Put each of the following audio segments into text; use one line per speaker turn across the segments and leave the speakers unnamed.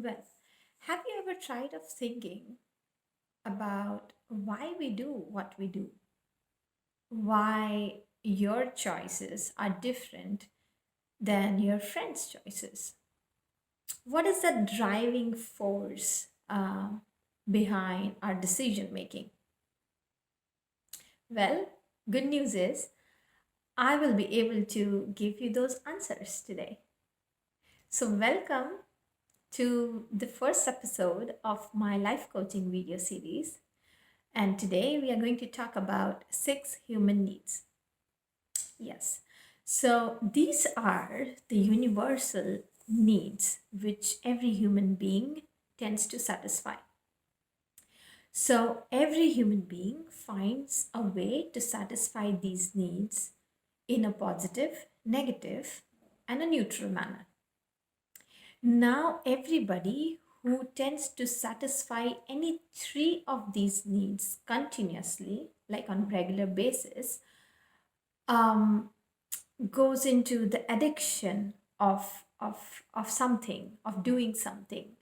Well, have you ever tried of thinking about why we do what we do? Why your choices are different than your friends' choices? What is the driving force behind our decision making? Well, good news is I will be able to give you those answers today. So, welcome to the first episode of my life coaching video series. And today we are going to talk about six human needs. Yes. So these are the universal needs which every human being tends to satisfy. So every human being finds a way to satisfy these needs in a positive, negative, and a neutral manner. Now, everybody who tends to satisfy any three of these needs continuously, like on regular basis, um, goes into the addiction of something, of doing something.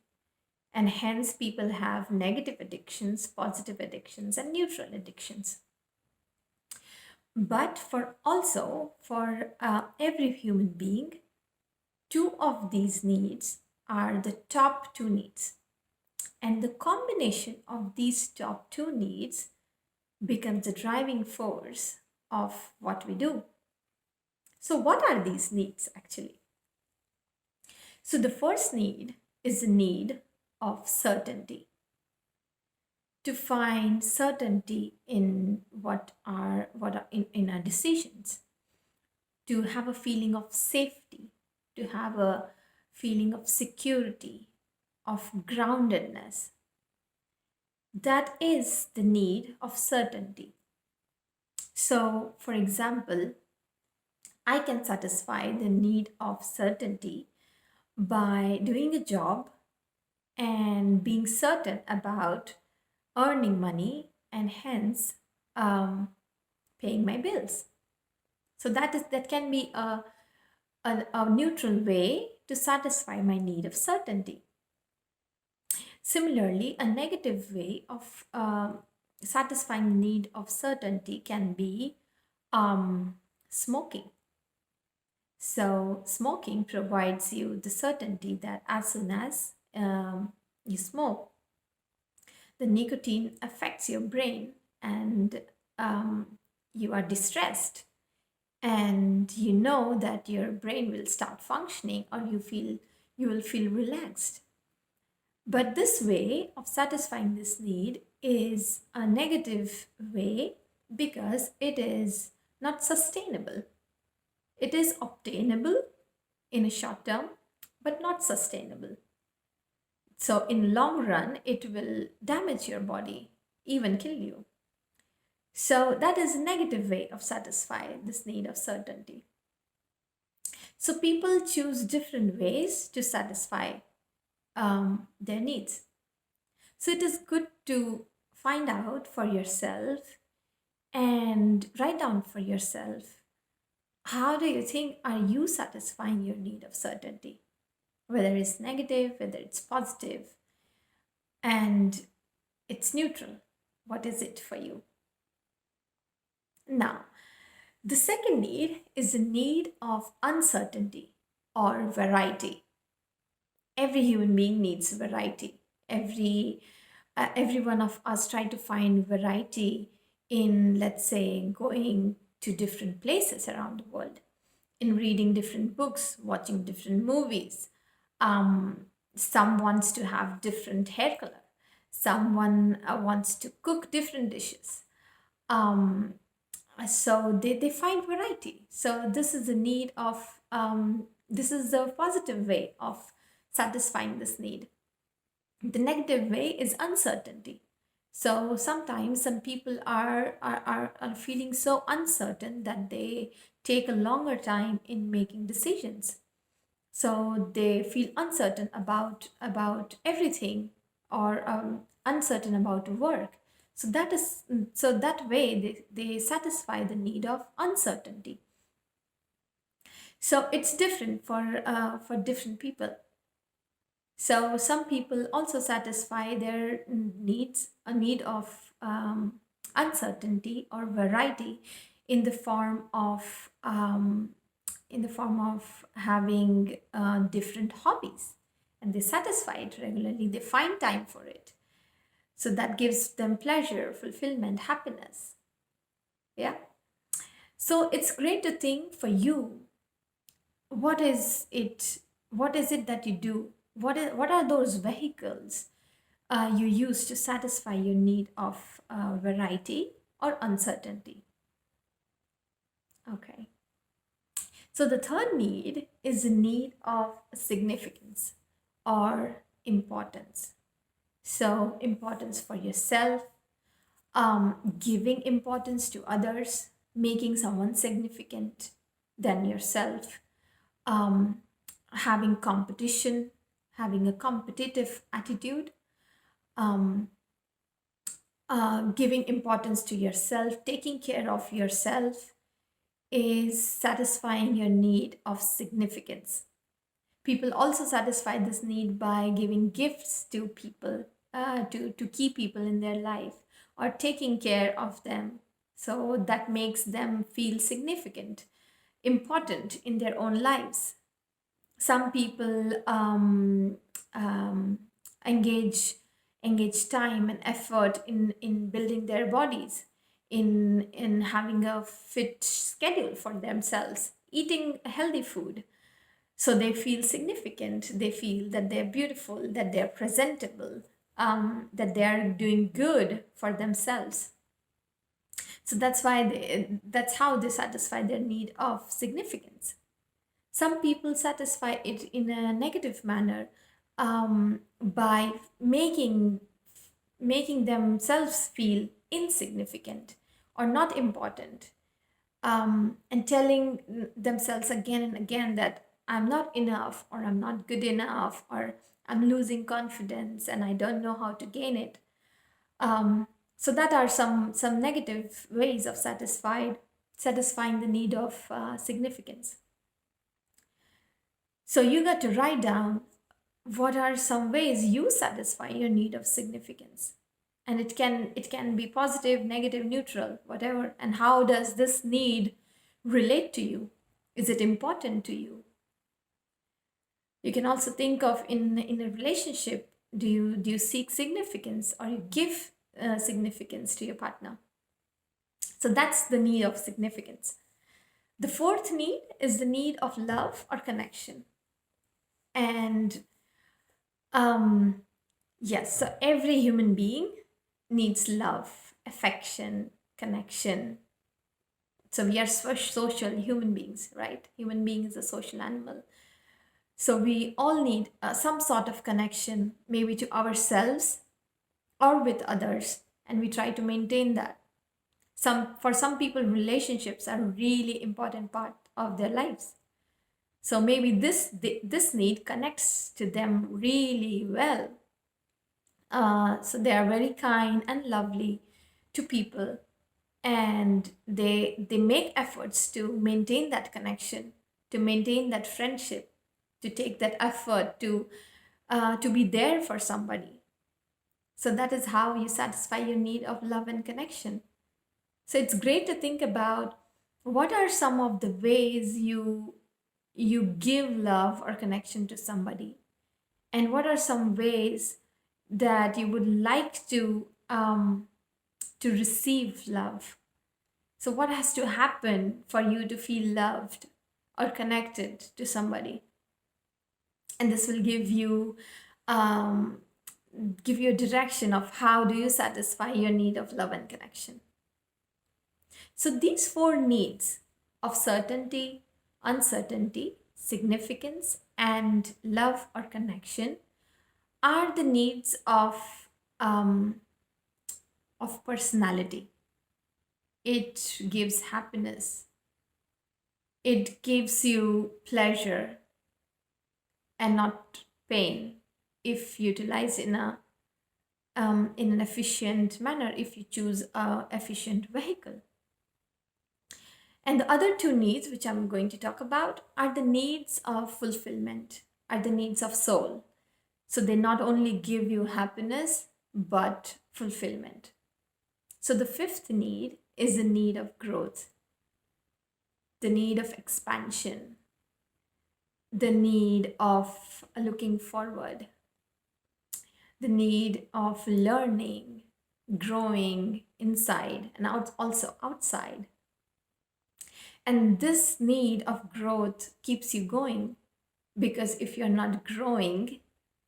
And hence, people have negative addictions, positive addictions, and neutral addictions. But for every human being, two of these needs are the top two needs. And the combination of these top two needs becomes the driving force of what we do. So, what are these needs actually? So, the first need is the need of certainty. To find certainty in in our decisions, to have a feeling of safety, to have a feeling of security, of groundedness. That is the need of certainty. So, for example, I can satisfy the need of certainty by doing a job and being certain about earning money and hence um, paying my bills. So that can be a neutral way to satisfy my need of certainty. Similarly, a negative way of satisfying the need of certainty can be smoking. So, smoking provides you the certainty that as soon as you smoke, the nicotine affects your brain and you are distressed. And you know that your brain will start functioning or you will feel relaxed. But this way of satisfying this need is a negative way because it is not sustainable. It is obtainable in a short term, but not sustainable. So in long run, it will damage your body, even kill you. So that is a negative way of satisfying this need of certainty. So people choose different ways to satisfy their needs. So it is good to find out for yourself and write down for yourself, how do you think are you satisfying your need of certainty? Whether it's negative, whether it's positive, and it's neutral. What is it for you? Now, the second need is the need of uncertainty or variety. Every human being needs variety. Every one of us try to find variety in, let's say, going to different places around the world, in reading different books, watching different movies. Some wants to have different hair color. Someone wants to cook different dishes. Um, so they find variety. So this is the need of, this is the positive way of satisfying this need. The negative way is uncertainty. So sometimes some people are feeling so uncertain that they take a longer time in making decisions. So they feel uncertain about everything or uncertain about work. So that way they satisfy the need of uncertainty. So it's different for different people. So some people also satisfy their needs, a need of uncertainty or variety in the form of having different hobbies, and they satisfy it regularly. They find time for it, so that gives them pleasure, fulfillment, happiness. Yeah. So it's great to think for you, what is it? What is it that you do? What are those vehicles you use to satisfy your need of variety or uncertainty? Okay. So the third need is the need of significance or importance. So importance for yourself, giving importance to others, making someone significant than yourself, um, having competition, having a competitive attitude, um, giving importance to yourself, taking care of yourself is satisfying your need of significance. People also satisfy this need by giving gifts to people, to key people in their life, or taking care of them. So that makes them feel significant, important in their own lives. Some people um, engage time and effort in building their bodies, in having a fit schedule for themselves, eating healthy food, so they feel significant, they feel that they're beautiful, that they're presentable, that they're doing good for themselves. So that's how they satisfy their need of significance. Some people satisfy it in a negative manner, by making themselves feel insignificant or not important, and telling themselves again and again that I'm not enough, or I'm not good enough, or I'm losing confidence and I don't know how to gain it. So that are some negative ways of satisfying the need of significance. So you got to write down what are some ways you satisfy your need of significance. And it can be positive, negative, neutral, whatever. And how does this need relate to you? Is it important to you? You can also think of in a relationship, do you seek significance, or you give significance to your partner? So that's the need of significance. The fourth need is the need of love or connection. And yes, so every human being needs love, affection, connection. So we are social human beings, right? Human being is a social animal. So we all need some sort of connection, maybe to ourselves or with others, and we try to maintain that. For some people, relationships are a really important part of their lives. So maybe this need connects to them really well. So they are very kind and lovely to people, and they make efforts to maintain that connection, to maintain that friendship, to take that effort to be there for somebody. So that is how you satisfy your need of love and connection. So it's great to think about what are some of the ways you give love or connection to somebody, and what are some ways that you would like to receive love. So what has to happen for you to feel loved or connected to somebody? And this will um, give you a direction of how do you satisfy your need of love and connection. So these four needs of certainty, uncertainty, significance, and love or connection are the needs of personality. It gives happiness. It gives you pleasure and not pain if utilized in an efficient manner, if you choose a efficient vehicle. And the other two needs, which I'm going to talk about, are the needs of fulfillment, are the needs of soul. So they not only give you happiness, but fulfillment. So the fifth need is the need of growth, the need of expansion, the need of looking forward, the need of learning, growing inside and also outside. And this need of growth keeps you going, because if you're not growing,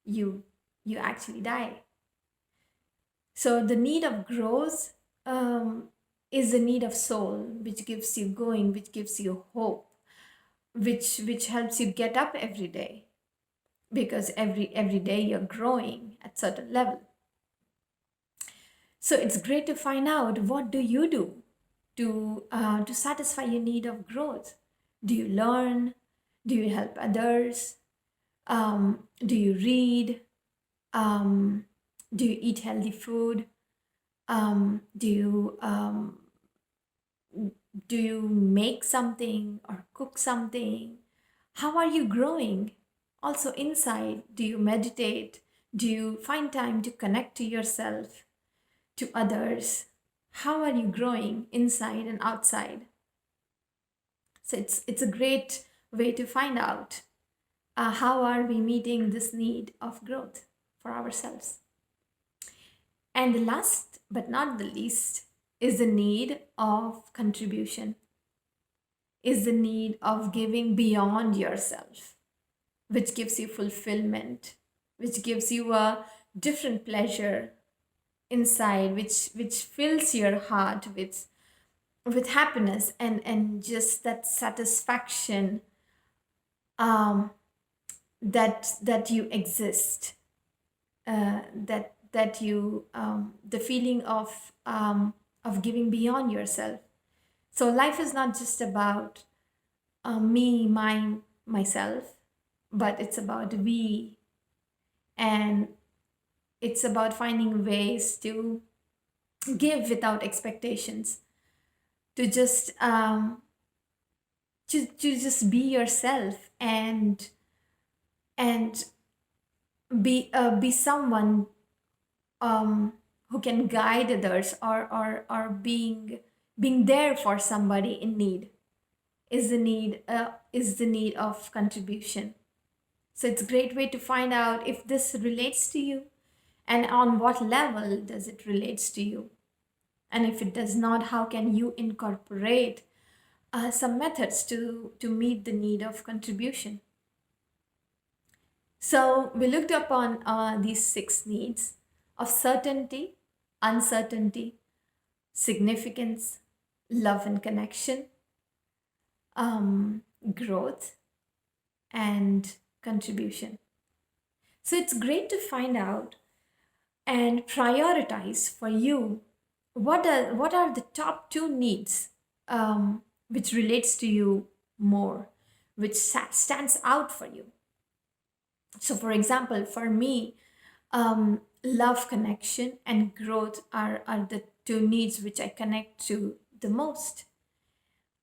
you you actually die. So the need of growth is the need of soul, which gives you going, which gives you hope, which helps you get up every day, because every day you're growing at certain level. So it's great to find out, what do you do to satisfy your need of growth? Do you learn? Do you help others? Do you read? Um, do you eat healthy food? Do you make something or cook something? How are you growing? Also inside, do you meditate? Do you find time to connect to yourself, to others? How are you growing inside and outside? So it's a great way to find out, how are we meeting this need of growth for ourselves. And the last but not the least is the need of contribution, is the need of giving beyond yourself, which gives you fulfillment, which gives you a different pleasure inside, which fills your heart with happiness and just that satisfaction, um, that you exist, that you the feeling of giving beyond yourself. So life is not just about me, mine, myself, but it's about we, and it's about finding ways to give without expectations, to just to just be yourself, and be someone who can guide others, or being there for somebody in need, is the need of contribution. So it's a great way to find out if this relates to you, and on what level does it relates to you. And if it does not, how can you incorporate some methods to meet the need of contribution. So we looked upon these six needs of certainty, uncertainty, significance, love and connection, growth, and contribution. So it's great to find out and prioritize for you, what are the top two needs, which relates to you more, which stands out for you. So for example, for me, love, connection, and growth are the two needs which I connect to the most.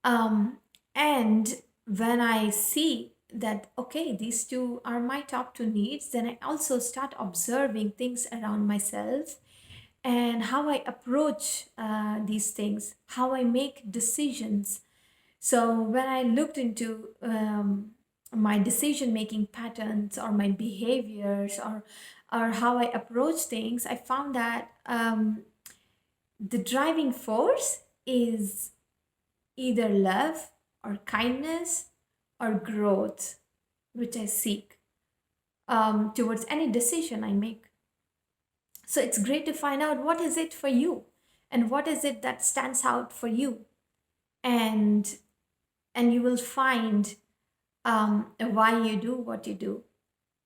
And when I see that, okay, these two are my top two needs, then I also start observing things around myself, and how I approach these things, how I make decisions. So when I looked into my decision making patterns, or my behaviors, or how I approach things, I found that the driving force is either love, or kindness, or growth, which I seek towards any decision I make. So it's great to find out, what is it for you, and what is it that stands out for you, and you will find why you do what you do,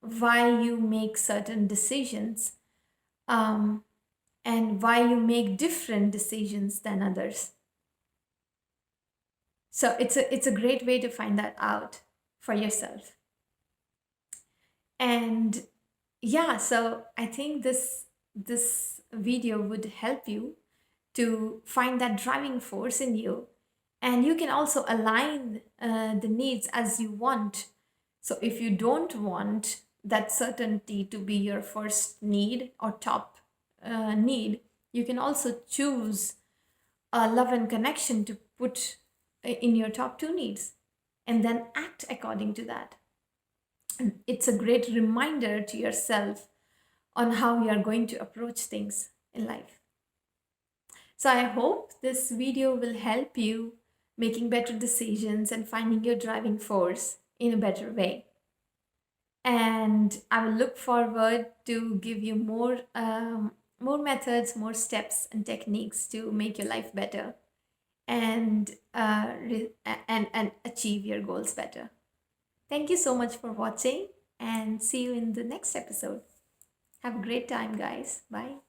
why you make certain decisions, um, and why you make different decisions than others. So it's a great way to find that out for yourself. And yeah, so I think this video would help you to find that driving force in you, and you can also align the needs as you want. So if you don't want that certainty to be your first need or top need, you can also choose love and connection to put in your top two needs and then act according to that. And it's a great reminder to yourself on how you are going to approach things in life. So I hope this video will help you making better decisions and finding your driving force in a better way. And I will look forward to give you more methods, more steps and techniques to make your life better and and achieve your goals better. Thank you so much for watching and see you in the next episode. Have a great time, guys. Bye.